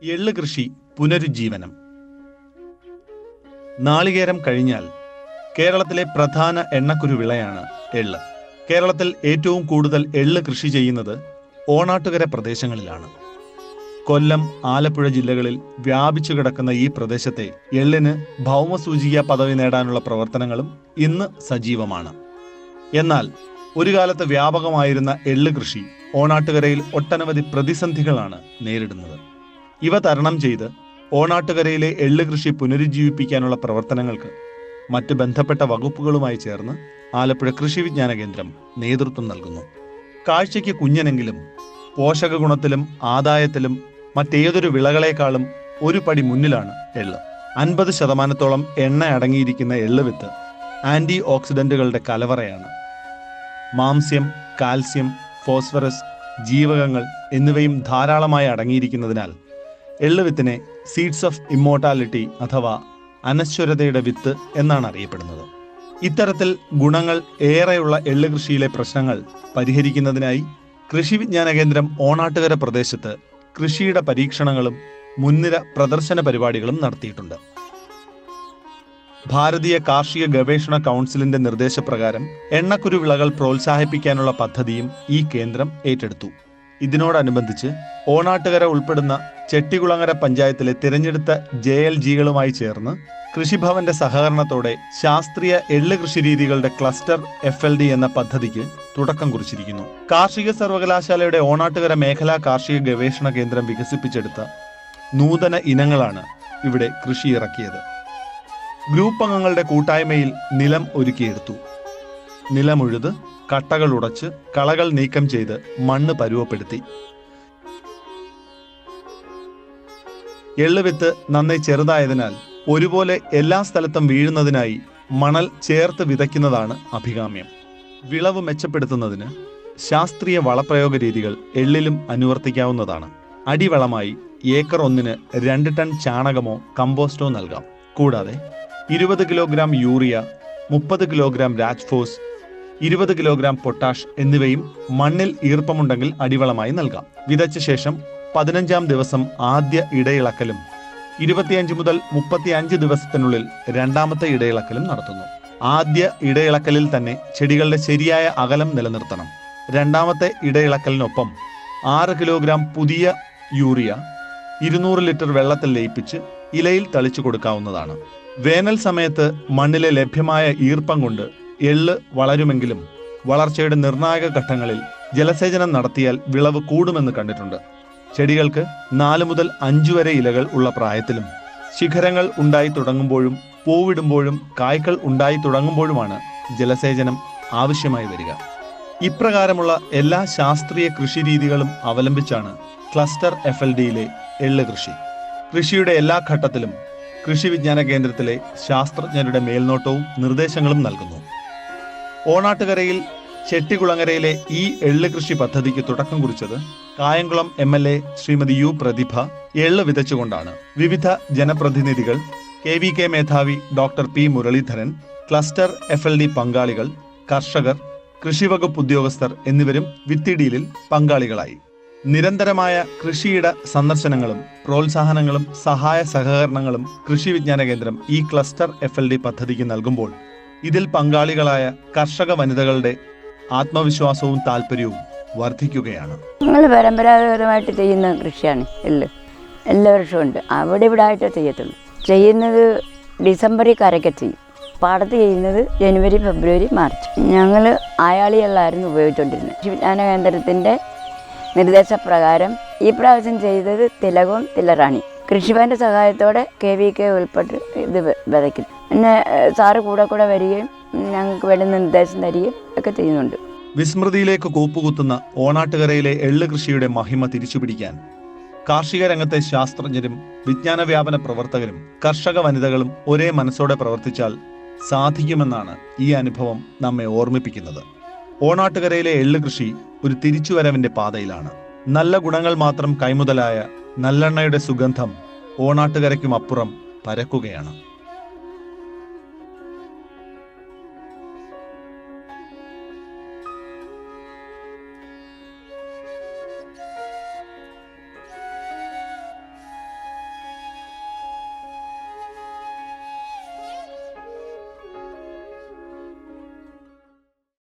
എള്ള് കൃഷി പുനരുജ്ജീവനം. നാളികേരം കഴിഞ്ഞാൽ കേരളത്തിലെ പ്രധാന എണ്ണക്കുരു വിളയാണ് എള്ള്. കേരളത്തിൽ ഏറ്റവും കൂടുതൽ എള്ള് കൃഷി ചെയ്യുന്നത് ഓണാട്ടുകര പ്രദേശങ്ങളിലാണ്. കൊല്ലം, ആലപ്പുഴ ജില്ലകളിൽ വ്യാപിച്ചു കിടക്കുന്ന ഈ പ്രദേശത്തെ എള്ളിന് ഭൗമസൂചിക പദവി നേടാനുള്ള പ്രവർത്തനങ്ങളും ഇന്ന് സജീവമാണ്. എന്നാൽ ഒരു കാലത്ത് വ്യാപകമായിരുന്ന എള്ള് കൃഷി ഓണാട്ടുകരയിൽ ഒട്ടനവധി പ്രതിസന്ധികളാണ് നേരിടുന്നത്. ഇവ തരണം ചെയ്ത് ഓണാട്ടുകരയിലെ എള്ള് കൃഷി പുനരുജ്ജീവിപ്പിക്കാനുള്ള പ്രവർത്തനങ്ങൾക്ക് മറ്റ് ബന്ധപ്പെട്ട വകുപ്പുകളുമായി ചേർന്ന് ആലപ്പുഴ കൃഷി വിജ്ഞാന കേന്ദ്രം നേതൃത്വം നൽകുന്നു. കാഴ്ചയ്ക്ക് കുഞ്ഞനെങ്കിലും പോഷക ഗുണത്തിലും ആദായത്തിലും മറ്റേതൊരു വിളകളെക്കാളും ഒരു പടി മുന്നിലാണ് എള്ള്. 50% എണ്ണ അടങ്ങിയിരിക്കുന്ന എള്ള് വിത്ത് ആന്റി ഓക്സിഡന്റുകളുടെ കലവറയാണ്. മാംസ്യം, കാൽസ്യം, ഫോസ്ഫറസ്, ജീവകങ്ങൾ എന്നിവയും ധാരാളമായി അടങ്ങിയിരിക്കുന്നതിനാൽ എള്ള് വിത്തിനെ സീഡ്സ് ഓഫ് ഇമ്മോർട്ടാലിറ്റി അഥവാ അനശ്വരതയുടെ വിത്ത് എന്നാണ് അറിയപ്പെടുന്നത്. ഇത്തരത്തിൽ ഗുണങ്ങൾ ഏറെയുള്ള എള്ള് കൃഷിയിലെ പ്രശ്നങ്ങൾ പരിഹരിക്കുന്നതിനായി കൃഷി വിജ്ഞാന കേന്ദ്രം ഓണാട്ടുകര പ്രദേശത്ത് കൃഷിയുടെ പരീക്ഷണങ്ങളും മുൻനിര പ്രദർശന പരിപാടികളും നടത്തിയിട്ടുണ്ട്. ഭാരതീയ കാർഷിക ഗവേഷണ കൗൺസിലിന്റെ നിർദ്ദേശപ്രകാരം എണ്ണക്കുരു വിളകൾ പ്രോത്സാഹിപ്പിക്കാനുള്ള പദ്ധതിയും ഈ കേന്ദ്രം ഏറ്റെടുത്തു. ഇതിനോടനുബന്ധിച്ച് ഓണാട്ടുകര ഉൾപ്പെടുന്ന ചെട്ടികുളങ്ങര പഞ്ചായത്തിലെ തിരഞ്ഞെടുത്ത JLGകളുമായി ചേർന്ന് കൃഷിഭവന്റെ സഹകരണത്തോടെ ശാസ്ത്രീയ എള്ള് കൃഷി രീതികളുടെ ക്ലസ്റ്റർ FLD എന്ന പദ്ധതിക്ക് തുടക്കം കുറിച്ചിരിക്കുന്നു. കാർഷിക സർവകലാശാലയുടെ ഓണാട്ടുകര മേഖലാ കാർഷിക ഗവേഷണ കേന്ദ്രം വികസിപ്പിച്ചെടുത്ത നൂതന ഇനങ്ങളാണ് ഇവിടെ കൃഷി ഇറക്കിയത്. ഗ്രൂപ്പ് അംഗങ്ങളുടെ കൂട്ടായ്മയിൽ നിലം ഒരുക്കിയെടുത്തു. നിലമുഴുത് കട്ടകൾ ഉടച്ച് കളകൾ നീക്കം ചെയ്ത് മണ്ണ് പരുവപ്പെടുത്തി. എള്ളുവിത്ത് നന്നായി ചെറുതായതിനാൽ ഒരുപോലെ എല്ലാ സ്ഥലത്തും വീഴുന്നതിനായി മണൽ ചേർത്ത് വിതയ്ക്കുന്നതാണ് അഭികാമ്യം. വിളവ് മെച്ചപ്പെടുത്തുന്നതിന് ശാസ്ത്രീയ വളപ്രയോഗ രീതികൾ എള്ളിലും അനുവർത്തിക്കാവുന്നതാണ്. അടിവളമായി ഏക്കർ 1-ന് 2 ടൺ ചാണകമോ കമ്പോസ്റ്റോ നൽകാം. കൂടാതെ 20 kilogram urea, 30 kilogram Rajphos, 20 kilogram potash എന്നിവയും മണ്ണിൽ ഈർപ്പമുണ്ടെങ്കിൽ അടിവളമായി നൽകാം. വിതച്ച ശേഷം 15-ാം ദിവസം ആദ്യ ഇടയിളക്കലും 25 മുതൽ 35 ദിവസത്തിനുള്ളിൽ രണ്ടാമത്തെ ഇടയിളക്കലും നടത്തുന്നു. ആദ്യ ഇടയിളക്കലിൽ തന്നെ ചെടികളുടെ ശരിയായ അകലം നിലനിർത്തണം. രണ്ടാമത്തെ ഇടയിളക്കലിനൊപ്പം 6 കിലോഗ്രാം പുതിയ യൂറിയ 200 ലിറ്റർ വെള്ളത്തിൽ ലയിപ്പിച്ച് ഇലയിൽ തളിച്ചു കൊടുക്കാവുന്നതാണ്. വേനൽ സമയത്ത് മണ്ണിലെ ലഭ്യമായ ഈർപ്പം കൊണ്ട് എള്ള് വളരുമെങ്കിലും വളർച്ചയുടെ നിർണായക ഘട്ടങ്ങളിൽ ജലസേചനം നടത്തിയാൽ വിളവ് കൂടുമെന്ന് കണ്ടിട്ടുണ്ട്. ചെടികൾക്ക് 4 മുതൽ 5 വരെ ഇലകൾ ഉള്ള പ്രായത്തിലും ശിഖരങ്ങൾ ഉണ്ടായി തുടങ്ങുമ്പോഴും പൂവിടുമ്പോഴും കായ്കൾ ഉണ്ടായി തുടങ്ങുമ്പോഴുമാണ് ജലസേചനം ആവശ്യമായി വരിക. ഇപ്രകാരമുള്ള എല്ലാ ശാസ്ത്രീയ കൃഷി രീതികളും അവലംബിച്ചാണ് ക്ലസ്റ്റർ FLDയിലെ എള്ള് കൃഷി. കൃഷിയുടെ എല്ലാ ഘട്ടത്തിലും കൃഷി വിജ്ഞാന കേന്ദ്രത്തിലെ ശാസ്ത്രജ്ഞരുടെ മേൽനോട്ടവും നിർദ്ദേശങ്ങളും നൽകുന്നു. ഓണാട്ടുകരയിൽ ചെട്ടികുളങ്ങരയിലെ ഈ എള്ള് കൃഷി പദ്ധതിക്ക് തുടക്കം കുറിച്ചത് കായംകുളം MLA ശ്രീമതി U പ്രതിഭ എള്ള് വിതച്ചുകൊണ്ടാണ്. വിവിധ ജനപ്രതിനിധികൾ, KVK മേധാവി doctor P Muraleedharan, cluster FLD പങ്കാളികൾ, കർഷകർ, കൃഷിവകുപ്പ് ഉദ്യോഗസ്ഥർ എന്നിവരും വിത്തിടിയിലിൽ പങ്കാളികളായി. നിരന്തരമായ കൃഷിയിട സന്ദർശനങ്ങളും പ്രോത്സാഹനങ്ങളും സഹായ സഹകരണങ്ങളും കൃഷി വിജ്ഞാന കേന്ദ്രം ഈ ക്ലസ്റ്റർ FLD പദ്ധതിക്ക് നൽകുമ്പോൾ ഇതിൽ പങ്കാളികളായ കർഷക വനിതകളുടെ ആത്മവിശ്വാസവും താല്പര്യവും വർദ്ധിക്കുകയാണ്. ഞങ്ങൾ പരമ്പരാഗതമായിട്ട് ചെയ്യുന്ന കൃഷിയാണ് എള്ള്. എല്ലാ വർഷവും ഉണ്ട്. അവിടെ ഇവിടെ ആയിട്ടേ ചെയ്യത്തുള്ളൂ. ചെയ്യുന്നത് ഡിസംബറിൽ കരയ്ക്ക് ചെയ്യും. പാടത്ത് ചെയ്യുന്നത് ജനുവരി, ഫെബ്രുവരി, മാർച്ച്. ഞങ്ങൾ അയാളി എള്ളായിരുന്നു ഉപയോഗിച്ചുകൊണ്ടിരുന്നത്. കൃഷി വിജ്ഞാന കേന്ദ്രത്തിൻ്റെ നിർദ്ദേശപ്രകാരം ഈ പ്രാവശ്യം ചെയ്തത് തിലകവും തിലറാണി. കൃഷിഭവൻ്റെ സഹായത്തോടെ KVK ഉൾപ്പെട്ട് ഇത് വിതയ്ക്കും. പിന്നെ സാറ് കൂടെ വരികയും ഞങ്ങൾക്ക് വേണ്ട നിർദ്ദേശം തരികയും ഒക്കെ ചെയ്യുന്നുണ്ട്. വിസ്മൃതിയിലേക്ക് കൂപ്പുകുത്തുന്ന ഓണാട്ടുകരയിലെ എള്ള് കൃഷിയുടെ മഹിമ തിരിച്ചുപിടിക്കാൻ കാർഷിക രംഗത്തെ ശാസ്ത്രജ്ഞരും വിജ്ഞാന വ്യാപന പ്രവർത്തകരും കർഷക വനിതകളും ഒരേ മനസ്സോടെ പ്രവർത്തിച്ചാൽ സാധിക്കുമെന്നാണ് ഈ അനുഭവം നമ്മെ ഓർമ്മിപ്പിക്കുന്നത്. ഓണാട്ടുകരയിലെ എള്ള് കൃഷി ഒരു തിരിച്ചുവരവിന്റെ പാതയിലാണ്. നല്ല ഗുണങ്ങൾ മാത്രം കൈമുതലായ നല്ലെണ്ണയുടെ സുഗന്ധം ഓണാട്ടുകരയ്ക്കും അപ്പുറം പരക്കുകയാണ്.